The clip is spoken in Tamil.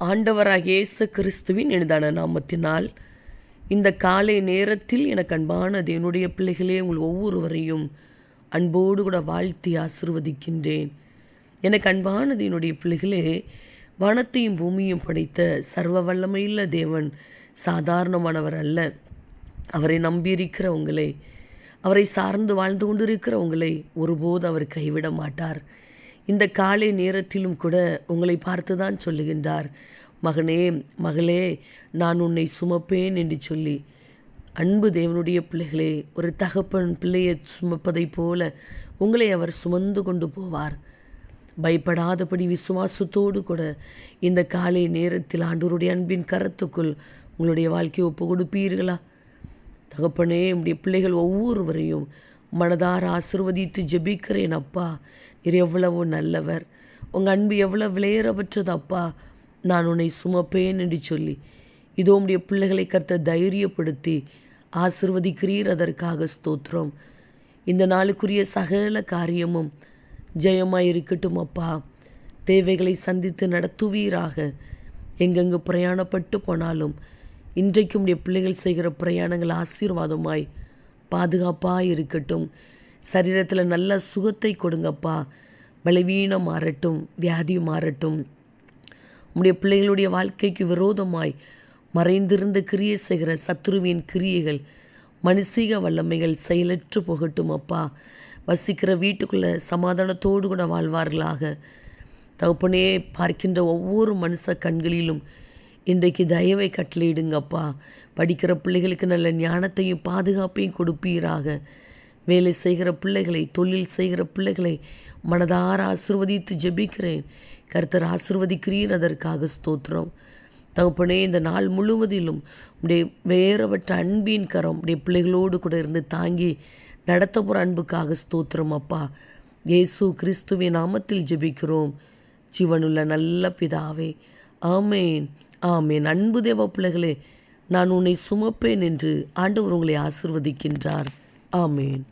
ஆண்டவராகிய இயேசு கிறிஸ்துவின் இனிதான நாமத்தினால் இந்த காலை நேரத்தில் எனக்கு அன்பானது என்னுடைய பிள்ளைகளே, உங்கள் ஒவ்வொருவரையும் அன்போடு கூட வாழ்த்தி ஆசிர்வதிக்கின்றேன். எனக்கு அன்பானது என்னுடைய பிள்ளைகளே, வானத்தையும் பூமியும் படைத்த சர்வ வல்லமையுள்ள தேவன் சாதாரணமானவர் அல்ல. அவரை நம்பியிருக்கிற உங்களை, அவரை சார்ந்து வாழ்ந்து கொண்டிருக்கிற உங்களை ஒருபோது அவர் கைவிட மாட்டார். இந்த காலை நேரத்திலும் கூட உங்களை பார்த்து தான் சொல்லுகின்றார், மகனே மகளே, நான் உன்னை சுமப்பேன் என்று சொல்லி. அன்பு தேவனுடைய பிள்ளைகளே, ஒரு தகப்பன் பிள்ளையை சுமப்பதைப் போல உங்களை அவர் சுமந்து கொண்டு போவார். பயப்படாதபடி விசுவாசத்தோடு கூட இந்த காலை நேரத்தில் ஆண்டவருடைய அன்பின் கரத்துக்குள் உங்களுடைய வாழ்க்கையை ஒப்பு கொடுப்பீர்களா? தகப்பனே, உடைய பிள்ளைகள் ஒவ்வொருவரையும் மனதார ஆசிர்வதித்து ஜெபிக்கிறேன். அப்பா, நீர் எவ்வளவு நல்லவர், உங்கள் அன்பு எவ்வளவு விலையேறப்பட்டது. அப்பா, நான் உன்னை சுமப்பேன் என்று சொல்லி இதோ உடைய பிள்ளைகளை கர்த்தர் தைரியப்படுத்தி ஆசிர்வதிக்கிறீர். அதற்காக ஸ்தோத்திரம். இந்த நாளுக்குரிய சகல காரியமும் ஜெயமாக இருக்கட்டும். அப்பா, தேவைகளை சந்தித்து நடத்துவீராக. எங்கெங்கு பிரயாணப்பட்டு போனாலும் இன்றைக்கும் உடைய பிள்ளைகள் செய்கிற பிரயாணங்கள் ஆசீர்வாதமாய் பாதுகாப்பாக இருக்கட்டும். சரீரத்தில் நல்ல சுகத்தை கொடுங்கப்பா. பலவீனம் மாறட்டும், வியாதி மாறட்டும். உம்முடைய பிள்ளைகளுடைய வாழ்க்கைக்கு விரோதமாய் மறைந்திருந்து கிரியை செய்கிற சத்துருவின் கிரியைகள், மனுஷீக வல்லமைகள் செயலற்று போகட்டும். அப்பா, வசிக்கிற வீட்டுக்குள்ளே சமாதானத்தோடு கூட வாழ்வார்களாக. தகப்பனே, பார்க்கின்ற ஒவ்வொரு மனுஷ கண்களிலும் இன்றைக்கு தயவை கட்டளையிடுங்கப்பா. படிக்கிற பிள்ளைகளுக்கு நல்ல ஞானத்தையும் பாதுகாப்பையும் கொடுப்பீராக. வேலை செய்கிற பிள்ளைகளை, தொழில் செய்கிற பிள்ளைகளை மனதார ஆசிர்வதித்து ஜெபிக்கிறேன். கர்த்தர் ஆசிர்வதிக்கிறீர். அதற்காக ஸ்தோத்திரம். தகப்பனே, இந்த நாள் முழுவதிலும் உடைய வேறுபட்ட அன்பின் கரம் உடைய பிள்ளைகளோடு கூட இருந்து தாங்கி நடத்த போகிற அன்புக்காக ஸ்தோத்திரம். அப்பா, இயேசு கிறிஸ்துவின் நாமத்தில் ஜெபிக்கிறோம் ஜீவனுள்ள நல்ல பிதாவே, ஆமேன் ஆமேன். அன்பு தேவ பிள்ளைகளே, நான் உன்னை சுமப்பேன் என்று ஆண்டவர் உங்களை ஆசிர்வதிக்கின்றார். ஆமேன்.